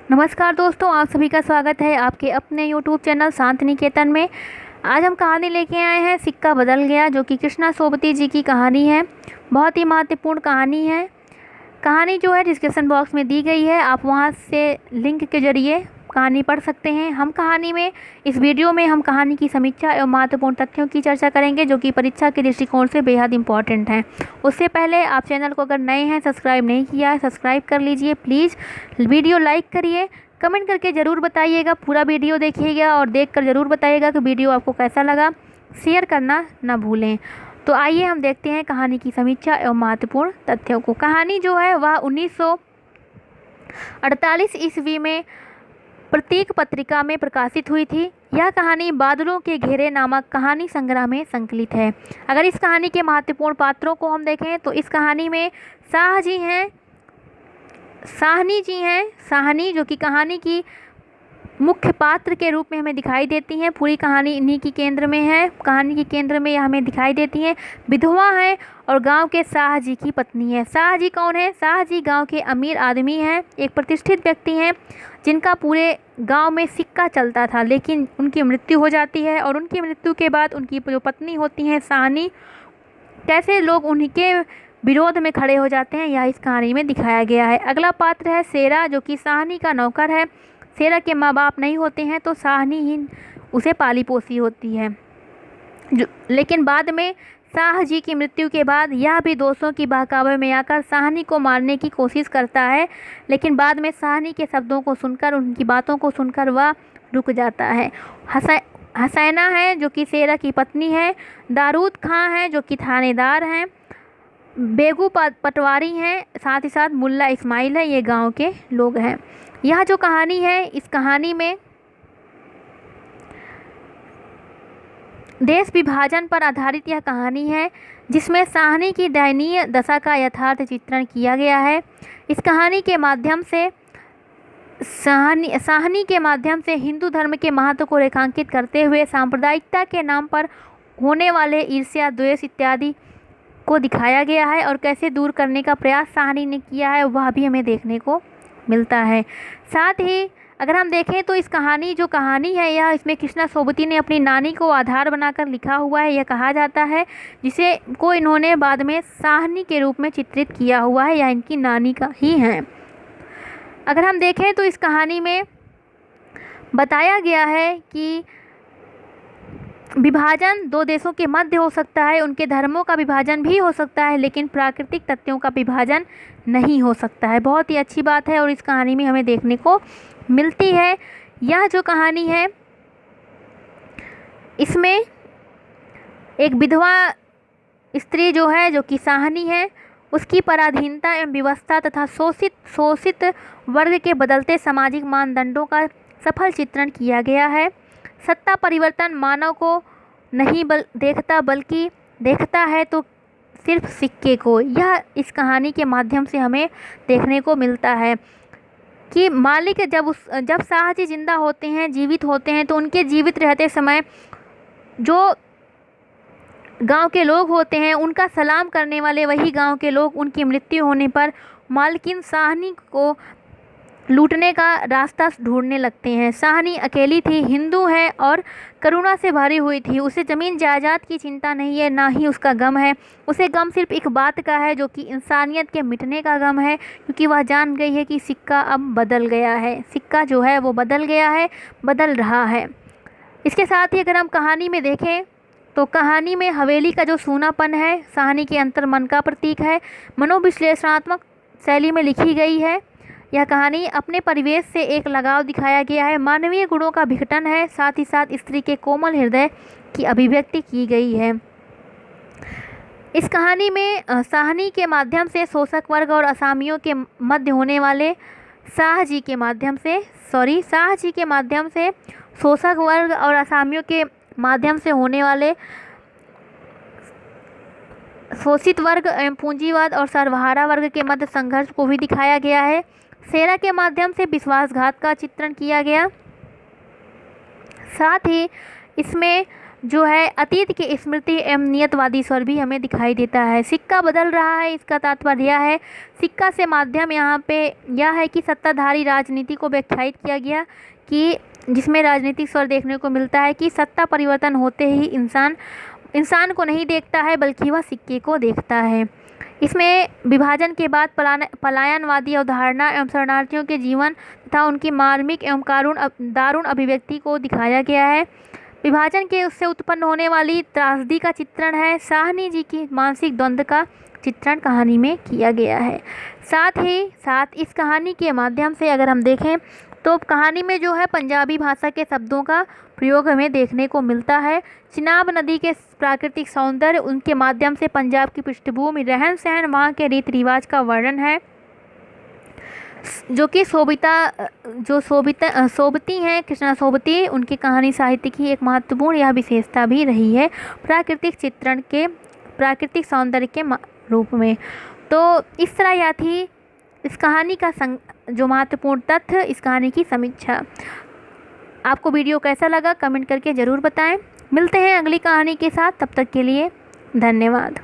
नमस्कार दोस्तों, आप सभी का स्वागत है आपके अपने YouTube चैनल शांत निकेतन में। आज हम कहानी लेके आए हैं सिक्का बदल गया, जो कि कृष्णा सोबती जी की कहानी है। बहुत ही महत्वपूर्ण कहानी है। कहानी जो है डिस्क्रिप्शन बॉक्स में दी गई है, आप वहां से लिंक के जरिए कहानी पढ़ सकते हैं। इस वीडियो में हम कहानी की समीक्षा एवं महत्वपूर्ण तथ्यों की चर्चा करेंगे, जो कि परीक्षा के दृष्टिकोण से बेहद इंपॉर्टेंट हैं। उससे पहले आप चैनल को अगर नए हैं, सब्सक्राइब नहीं किया है, सब्सक्राइब कर लीजिए प्लीज़। वीडियो लाइक करिए, कमेंट करके ज़रूर बताइएगा, पूरा वीडियो देखिएगा और देखकर ज़रूर बताइएगा कि वीडियो आपको कैसा लगा। शेयर करना ना भूलें। तो आइए हम देखते हैं कहानी की समीक्षा एवं महत्वपूर्ण तथ्यों को। कहानी जो है वह 1948 ईस्वी में प्रतीक पत्रिका में प्रकाशित हुई थी। यह कहानी बादलों के घेरे नामक कहानी संग्रह में संकलित है। अगर इस कहानी के महत्वपूर्ण पात्रों को हम देखें तो इस कहानी में साहनी जी हैं। साहनी जो कि कहानी की मुख्य पात्र के रूप में हमें दिखाई देती हैं। पूरी कहानी इन्हीं की केंद्र में है। कहानी के केंद्र में यह हमें दिखाई देती हैं। विधवा है और गांव के शाह जी की पत्नी है। शाह जी कौन है? शाह जी गांव के अमीर आदमी हैं, एक प्रतिष्ठित व्यक्ति हैं, जिनका पूरे गांव में सिक्का चलता था। लेकिन उनकी मृत्यु हो जाती है और उनकी मृत्यु के बाद उनकी जो पत्नी होती हैं साहनी, कैसे लोग उनके विरोध में खड़े हो जाते हैं, यह इस कहानी में दिखाया गया है। अगला पात्र है शेरा, जो कि साहनी का नौकर है। शेरा के माँ बाप नहीं होते हैं तो साहनी ही उसे पाली पोसी होती है। लेकिन बाद में शाह जी की मृत्यु के बाद यह भी दोषों की बहकावे में आकर साहनी को मारने की कोशिश करता है। लेकिन बाद में साहनी के शब्दों को सुनकर, उनकी बातों को सुनकर वह रुक जाता है। हसैना है जो कि शेरा की पत्नी है। दारूद खां है जो कि थानेदार हैं। बेगू पटवारी हैं, साथ ही साथ मुल्ला इस्माइल है, ये गांव के लोग हैं। यह जो कहानी है, इस कहानी में देश विभाजन पर आधारित यह कहानी है, जिसमें साहनी की दयनीय दशा का यथार्थ चित्रण किया गया है। इस कहानी के माध्यम से साहनी के माध्यम से हिंदू धर्म के महत्व को रेखांकित करते हुए सांप्रदायिकता के नाम पर होने वाले ईर्ष्या, द्वेष इत्यादि को दिखाया गया है और कैसे दूर करने का प्रयास साहनी ने किया है, वह भी हमें देखने को मिलता है। साथ ही अगर हम देखें तो इस कहानी है यह, इसमें कृष्णा सोबती ने अपनी नानी को आधार बनाकर लिखा हुआ है। यह कहा जाता है जिसे को इन्होंने बाद में साहनी के रूप में चित्रित किया हुआ है, यह इनकी नानी का ही है। अगर हम देखें तो इस कहानी में बताया गया है कि विभाजन दो देशों के मध्य हो सकता है, उनके धर्मों का विभाजन भी हो सकता है, लेकिन प्राकृतिक तथ्यों का विभाजन नहीं हो सकता है। बहुत ही अच्छी बात है और इस कहानी में हमें देखने को मिलती है। यह जो कहानी है, इसमें एक विधवा स्त्री जो है, जो कि साहनी है, उसकी पराधीनता एवं विवशता तथा शोषित वर्ग के बदलते सामाजिक मानदंडों का सफल चित्रण किया गया है। सत्ता परिवर्तन मानव को नहीं देखता, बल्कि देखता है तो सिर्फ सिक्के को। यह इस कहानी के माध्यम से हमें देखने को मिलता है कि मालिक जब शाह जी जिंदा होते हैं, जीवित होते हैं, तो उनके जीवित रहते समय जो गांव के लोग होते हैं, उनका सलाम करने वाले वही गांव के लोग उनकी मृत्यु होने पर मालकिन साहनी को लूटने का रास्ता ढूंढने लगते हैं। साहनी अकेली थी, हिंदू है और करुणा से भरी हुई थी। उसे ज़मीन जायदाद की चिंता नहीं है, ना ही उसका गम है। उसे गम सिर्फ एक बात का है, जो कि इंसानियत के मिटने का गम है, क्योंकि वह जान गई है कि सिक्का अब बदल गया है। सिक्का जो है वो बदल गया है, बदल रहा है। इसके साथ ही अगर हम कहानी में देखें तो कहानी में हवेली का जो सूनापन है, साहनी के अंतर्मन का प्रतीक है। मनोविश्लेषणात्मक शैली में लिखी गई है। यह कहानी अपने परिवेश से एक लगाव दिखाया गया है। मानवीय गुणों का विघटन है, साथ ही साथ स्त्री के कोमल हृदय की अभिव्यक्ति की गई है। इस कहानी में साहनी के माध्यम से शोषक वर्ग और असामियों के मध्य होने वाले शाह जी के माध्यम से शोषक वर्ग और असामियों के माध्यम से होने वाले शोषित वर्ग एवं पूंजीवाद और सर्वहारा वर्ग के मध्य संघर्ष को भी दिखाया गया है। शेरा के माध्यम से विश्वासघात का चित्रण किया गया। साथ ही इसमें जो है अतीत की स्मृति एवं नियतवादी स्वर भी हमें दिखाई देता है। सिक्का बदल रहा है, इसका तात्पर्य यह है, सिक्का से माध्यम यहाँ पे यह है कि सत्ताधारी राजनीति को व्याख्यायित किया गया कि जिसमें राजनीतिक स्वर देखने को मिलता है कि सत्ता परिवर्तन होते ही इंसान को नहीं देखता है बल्कि वह सिक्के को देखता है। इसमें विभाजन के बाद पलायनवादी अवधारणा एवं शरणार्थियों के जीवन तथा उनकी मार्मिक एवं दारुण अभिव्यक्ति को दिखाया गया है। विभाजन के उससे उत्पन्न होने वाली त्रासदी का चित्रण है। साहनी जी की मानसिक द्वंद्व का चित्रण कहानी में किया गया है। साथ ही साथ इस कहानी के माध्यम से अगर हम देखें तो कहानी में जो है पंजाबी भाषा के शब्दों का प्रयोग हमें देखने को मिलता है। चिनाब नदी के प्राकृतिक सौंदर्य, उनके माध्यम से पंजाब की पृष्ठभूमि, रहन सहन, वहाँ के रीति रिवाज का वर्णन है, जो कि सोबती हैं कृष्णा सोबती, उनकी कहानी साहित्य की एक महत्वपूर्ण यह विशेषता भी रही है प्राकृतिक चित्रण के प्राकृतिक सौंदर्य के रूप में। तो इस तरह यह थी इस कहानी का जो महत्वपूर्ण तथ्य, इस कहानी की समीक्षा। आपको वीडियो कैसा लगा कमेंट करके ज़रूर बताएं। मिलते हैं अगली कहानी के साथ, तब तक के लिए धन्यवाद।